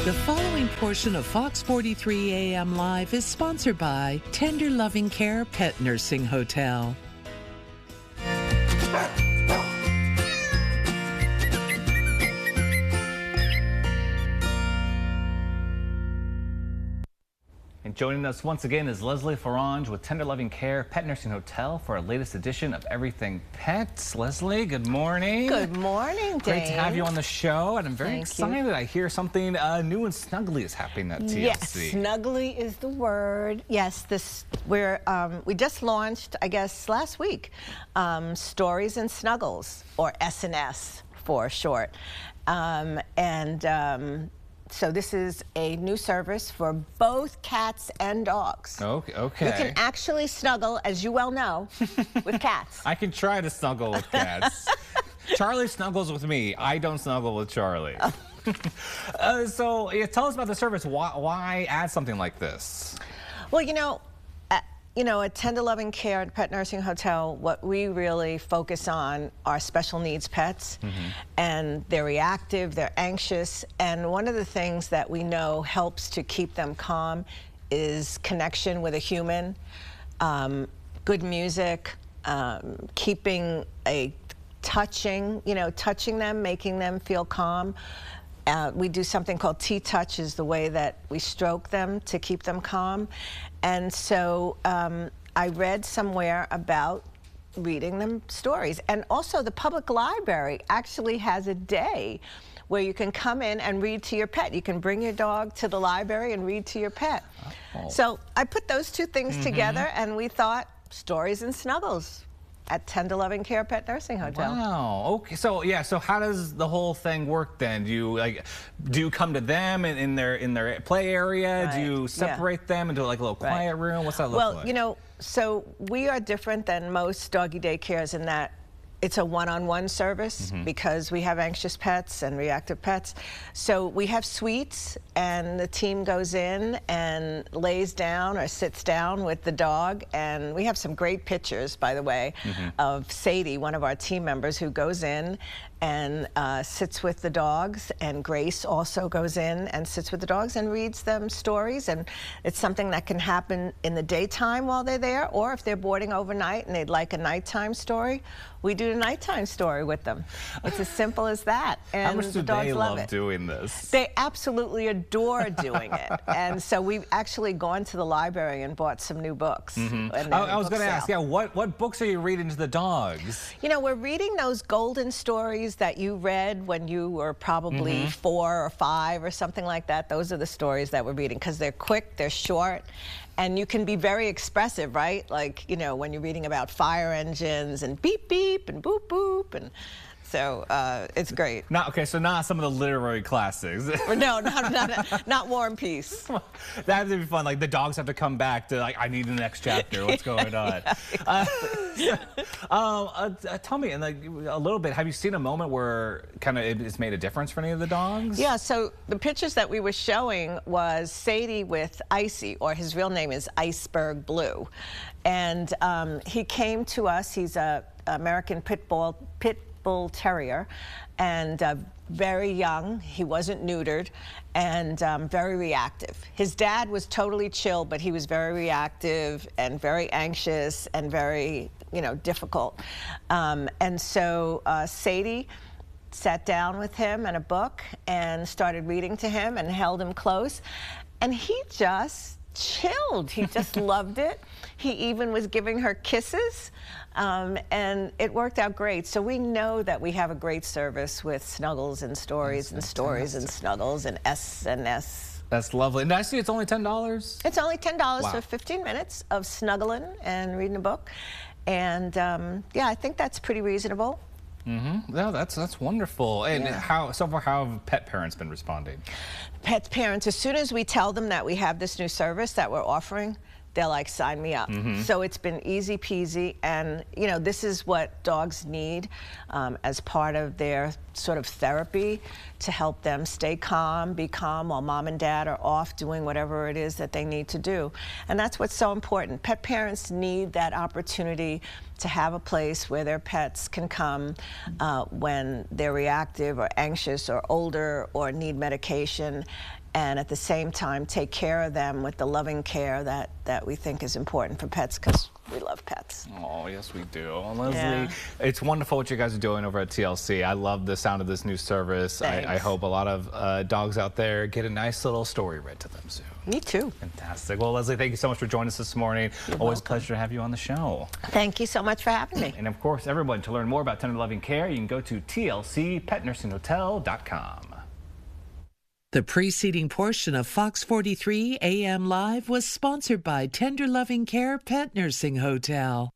The following portion of Fox 43 AM Live is sponsored by Tender Loving Care Pet Nursing Hotel. And joining us once again is Leslie Flueranges with Tender Loving Care Pet Nursing Hotel for our latest edition of Everything Pets. Leslie, good morning. Good morning, Dane. Great to have you on the show, and I'm very excited. I hear something new and snuggly is happening at TLC. Yes, snuggly is the word. Yes, we just launched, I guess, last week, Stories and Snuggles, or S&S for short. So this is a new service for both cats and dogs. Okay. You can actually snuggle, as you well know, with cats. I can try to snuggle with cats. Charlie snuggles with me. I don't snuggle with Charlie. So tell us about the service. Why add something like this? Well, at Tender Loving Care and Pet Nursing Hotel, what we really focus on are special needs pets. And they're reactive, they're anxious, and one of the things that we know helps to keep them calm is connection with a human, good music, keeping touching them, making them feel calm. We do something called T-touch, is the way that we stroke them to keep them calm. And so I read somewhere about reading them stories. And also the public library actually has a day where you can come in and read to your pet. You can bring your dog to the library and read to your pet. Oh. So I put those two things together, and we thought Stories and Snuggles at Tender Loving Care Pet Nursing Hotel. Wow. Okay. So how does the whole thing work then? Do you come to them in their play area? Right. Do you separate them into like a little quiet room? What's that look like? Well, so we are different than most doggy daycares in that it's a one-on-one service because we have anxious pets and reactive pets. So we have suites, and the team goes in and lays down or sits down with the dog. And we have some great pictures, by the way, of Sadie, one of our team members, who goes in and sits with the dogs. And Grace also goes in and sits with the dogs and reads them stories. And it's something that can happen in the daytime while they're there, or if they're boarding overnight and they'd like a nighttime story, we do a nighttime story with them. It's as simple as that. And how much do they love doing this? They absolutely adore doing it. And so we've actually gone to the library and bought some new books. I was going to ask, what books are you reading to the dogs? We're reading those golden stories that you read when you were probably 4 or 5 or something like that. Those are the stories that we're reading because they're quick, they're short, and you can be very expressive, right? Like, when you're reading about fire engines and beep beep and boop boop, and so it's great. So not some of the literary classics. No, not War and Peace. That would be fun. Like the dogs have to come back to I need the next chapter. What's going on? Tell me, and a little bit, have you seen a moment where kind of it's made a difference for any of the dogs? Yeah. So the pictures that we were showing was Sadie with Icy, or his real name is Iceberg Blue, and he came to us. He's a American pit bull terrier, and very young. He wasn't neutered, and very reactive. His dad was totally chill, but he was very reactive and very anxious and very, difficult. And so Sadie sat down with him and a book and started reading to him and held him close, and he just chilled. He just loved it. He even was giving her kisses, and it worked out great. So we know that we have a great service with Snuggles and Stories and Stories and Snuggles and S&S. That's lovely. And I see it's only $10? It's only $10 for 15 minutes of snuggling and reading a book. And yeah, I think that's pretty reasonable. No, that's wonderful. And how have pet parents been responding? Pet parents, as soon as we tell them that we have this new service that we're offering, they're like, sign me up. So it's been easy peasy, and this is what dogs need as part of their sort of therapy to help them stay calm, be calm while mom and dad are off doing whatever it is that they need to do. And that's what's so important. Pet parents need that opportunity to have a place where their pets can come when they're reactive or anxious or older or need medication, and at the same time take care of them with the loving care that we think is important for pets, because we love pets. Oh, yes, we do. Well, Leslie, it's wonderful what you guys are doing over at TLC. I love the sound of this new service. I hope a lot of dogs out there get a nice little story read to them soon. Me too. Fantastic. Well, Leslie, thank you so much for joining us this morning. You're Always welcome. a pleasure to have you on the show. Thank you so much for having me. And of course, everyone, to learn more about tender loving care, you can go to tlcpetnursinghotel.com. The preceding portion of Fox 43 AM Live was sponsored by Tender Loving Care Pet Nursing Hotel.